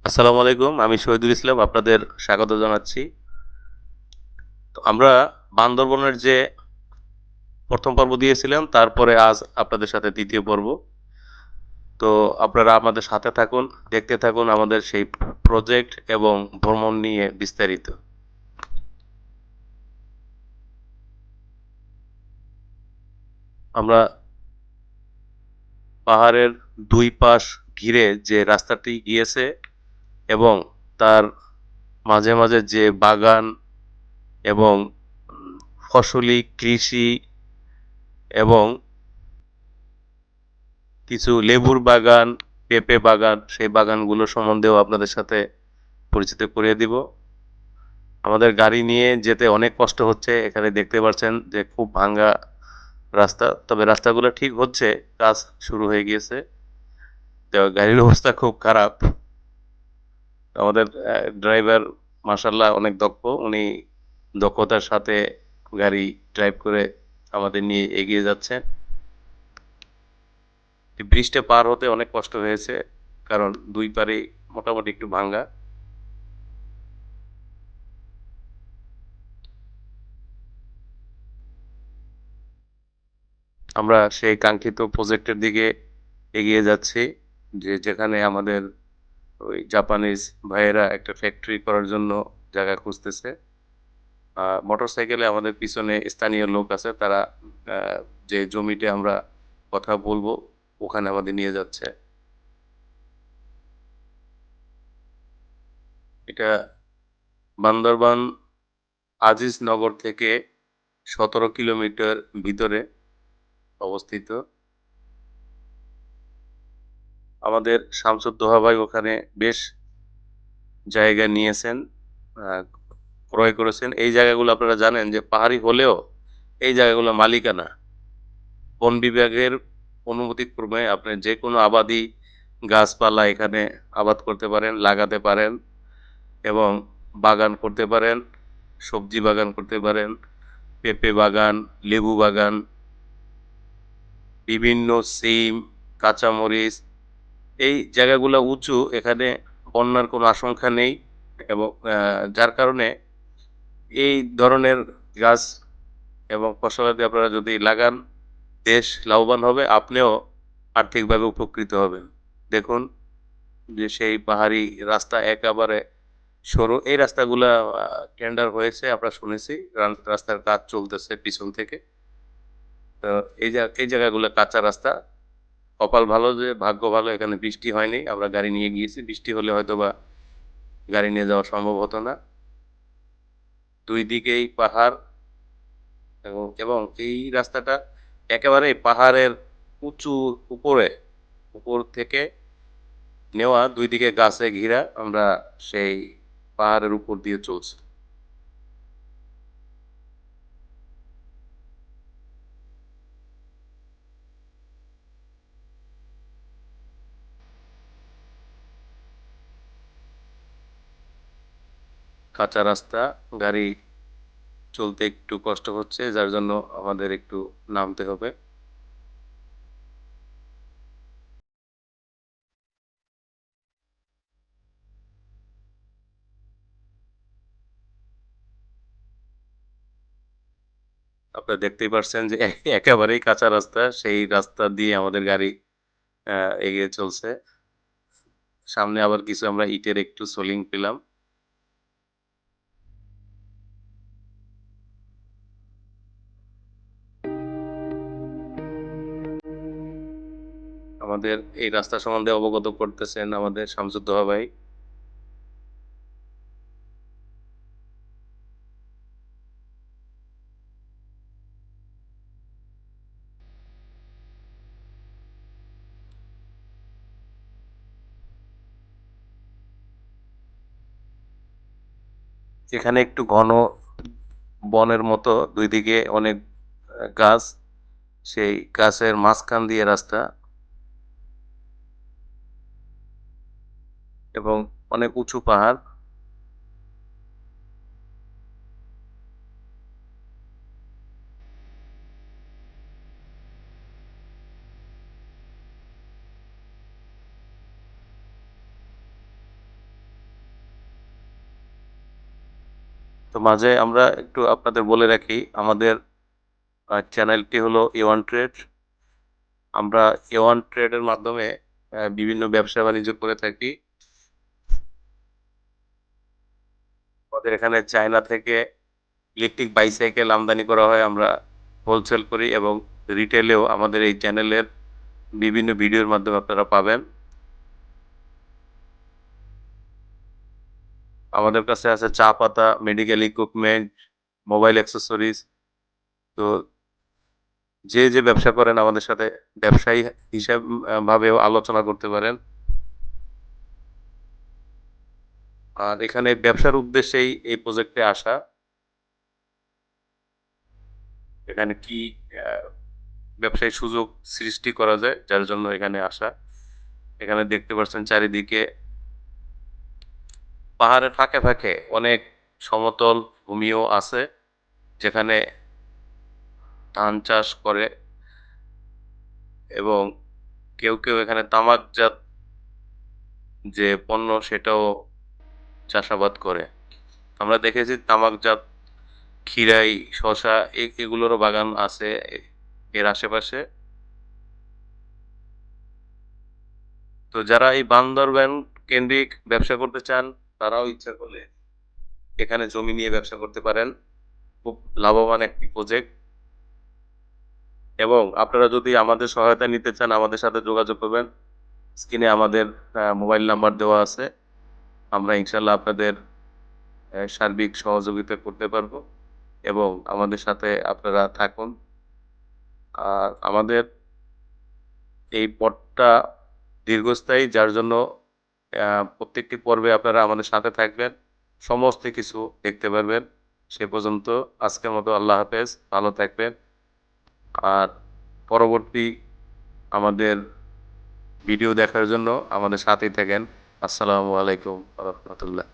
আসসালামু আলাইকুম। আমি শহীদুল ইসলাম আপনাদের স্বাগত জানাচ্ছি। তো আমরা বান্দরবনের যে ১ম পর্ব দিয়েছিলাম, তারপরে আজ আপনাদের সাথে ২য় পর্ব। তো আপনারা আমাদের সাথে থাকুন, দেখতে থাকুন আমাদের সেই প্রজেক্ট এবং ভ্রমণ নিয়ে বিস্তারিত। আমরা পাহাড়ের ২ পাশ ঘিরে যে রাস্তাটি গিয়েছে এবং তার মাঝে, মাঝে যে বাগান এবং ফসলি কৃষি এবং কিছু লেবুর বাগান, পেঁপে বাগান, সেই বাগানগুলো সম্বন্ধেও আপনাদের সাথে পরিচিত করিয়ে দিব। আমাদের গাড়ি নিয়ে যেতে অনেক কষ্ট হচ্ছে। এখানে দেখতে পাচ্ছেন যে খুব ভাঙ্গা রাস্তা। তবে রাস্তাগুলো ঠিক হচ্ছে, কাজ শুরু হয়ে গিয়েছে। তো গাড়ির অবস্থা খুব খারাপ। আমাদের ড্রাইভার মাশাআল্লাহ অনেক দক্ষ। উনি দক্ষতার সাথে গাড়ি ড্রাইভ করে আমাদের নিয়ে এগিয়ে যাচ্ছেন। এই ব্রিজটা পার হতে অনেক কষ্ট হয়েছে। কারণ ২ পারেই মোটামুটি একটু ভাঙ্গা। আমরা সেই কাঙ্ক্ষিত প্রজেক্টের দিকে এগিয়ে যাচ্ছি, যেখানে আমাদের ওই জাপানিজ ভাইয়েরা একটা ফ্যাক্টরি করার জন্য জায়গা খুঁজতেছে। মোটরসাইকেলে আমাদের পিছনে স্থানীয় লোক আছে, তারা যে জমিতে আমরা কথা বলবো ওখানে আমাদের নিয়ে যাচ্ছে। এটা বান্দরবান আজিজনগর থেকে ১৭ কিলোমিটার ভিতরে অবস্থিত। আমাদের শামসুদ্দোহা ভাই ওখানে বেশ জায়গা নিয়েছেন, আহ, ক্রয় করেছেন। এই জায়গাগুলো আপনারা জানেন যে পাহাড়ি হলেও এই জায়গাগুলো মালিকানা। বন বিভাগের অনুমতিক্রমে আপনি যে কোনো আবাদি গাছপালা এখানে আবাদ করতে পারেন, লাগাতে পারেন এবং বাগান করতে পারেন, সবজি বাগান করতে পারেন, পেঁপে বাগান, লেবু বাগান, বিভিন্ন সিম, কাঁচামরিচ। এই জায়গাগুলো উঁচু, এখানে বন্যার কোনো আশঙ্কা নেই এবং যার কারণে এই ধরনের গাছ এবং ফসলাদি আপনারা যদি লাগান, দেশ লাভবান হবে, আপনিও আর্থিকভাবে উপকৃত হবেন। দেখুন যে সেই পাহাড়ি রাস্তা একেবারে সরু। এই রাস্তাগুলা টেন্ডার হয়েছে, আমরা শুনেছি। রাস্তার কাজ চলতেছে পিছন থেকে। তো এই জায়গাগুলো কাঁচা রাস্তা। কপাল ভালো যে, ভাগ্য ভালো, এখানে বৃষ্টি হয়নি। আমরা গাড়ি নিয়ে গিয়েছি, বৃষ্টি হলে হয়তো বা গাড়ি নিয়ে যাওয়া সম্ভব হতো না। দুই দিকেই পাহাড় এবং এই রাস্তাটা একেবারে পাহাড়ের উঁচু উপরে, উপর থেকে নেওয়া, দুই দিকে গাছে ঘিরা আমরা সেই পাহাড়ের উপর দিয়ে চলছি। কাঁচা রাস্তা, গাড়ি চলতে একটু কষ্ট হচ্ছে, যার জন্য আমাদের একটু নামতে হবে। আপনারা দেখতেই পারছেন যে একেবারেই কাঁচা রাস্তা, সেই রাস্তা দিয়ে আমাদের গাড়ি এগিয়ে চলছে। সামনে আবার কিছু আমরা ইটের একটু সোলিং পেলাম। আমাদের এই রাস্তা সম্বন্ধে অবগত করতেছেন আমাদের শামসুদ্দোহা ভাই। এখানে একটু ঘন বনের মতো, দুই দিকে অনেক গাছ, সেই গাছের মাঝখান দিয়ে রাস্তা এবং অনেক উঁচু পাহাড়। তো মাঝে আমরা একটু আপনাদের বলে রাখি, আমাদের চ্যানেলটি হলো A1 ট্রেড। আমরা A1 ট্রেডের মাধ্যমে বিভিন্ন ব্যবসা বাণিজ্য করে থাকি। আমাদের এখানে চায়না থেকে ইলেকট্রিক বাইসাইকেল আমদানি করা হয়, আমরা হোলসেল করি এবং রিটেলেও আমাদের এই চ্যানেলের বিভিন্ন ভিডিওর মাধ্যমে আপনারা পাবেন। আমাদের কাছে আছে চা পাতা, মেডিকেল ইকুইপমেন্ট, মোবাইল অ্যাক্সেসরিজ। তো যে ব্যবসা করেন আমাদের সাথে ব্যবসায়ী হিসাব ভাবেও আলোচনা করতে পারেন। আর এখানে ব্যবসার উদ্দেশ্যেই এই প্রজেক্টে আসা। এখানে কি আহ, ব্যবসায়িক সুযোগ সৃষ্টি করা যায়, যার জন্য এখানে আসা। এখানে দেখতে পাচ্ছেন চারিদিকে পাহাড়ের ফাঁকে ফাঁকে অনেক সমতল ভূমিও আছে, যেখানে ধান চাষ করে এবং কেউ কেউ এখানে তামাকজাত যে পণ্য সেটাও চাষাবাদ করে। আমরা দেখেছি তামাকজাত খিরাই, শসা এগুলোরও বাগান আছে এর আশেপাশে। তো যারা এই বান্দরবান কেন্দ্রিক ব্যবসা করতে চান, তারাও ইচ্ছা করলে এখানে জমি নিয়ে ব্যবসা করতে পারেন। খুব লাভবান একটি প্রজেক্ট। এবং আপনারা যদি আমাদের সহায়তা নিতে চান, আমাদের সাথে যোগাযোগ করবেন। স্ক্রিনে আমাদের মোবাইল নাম্বার দেওয়া আছে। আমরা ইনশাল্লাহ আপনাদের সার্বিক সহযোগিতা করতে পারবো এবং আমাদের সাথে আপনারা থাকুন। আর আমাদের এই পথটা দীর্ঘস্থায়ী, যার জন্য প্রত্যেকটি পর্বে আপনারা আমাদের সাথে থাকবেন, সমস্ত কিছু দেখতে পারবেন। সে পর্যন্ত আজকের মতো আল্লাহ হাফেজ, ভালো থাকবেন। আর পরবর্তী আমাদের ভিডিও দেখার জন্য আমাদের সাথেই থাকেন। আসসালামু আলাইকুম রহমতুল্লাহ।